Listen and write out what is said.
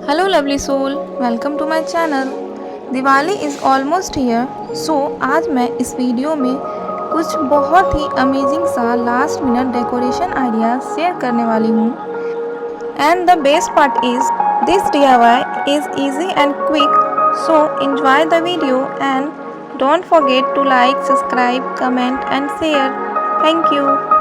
Hello lovely soul, welcome to my channel. Diwali is almost here, so आज मैं इस video में कुछ बहुत ही अमेजिंग सा last minute decoration ideas share करने वाली हूँ। And the best part is this DIY is easy and quick, so enjoy the video and don't forget to like, subscribe, comment and share. Thank you.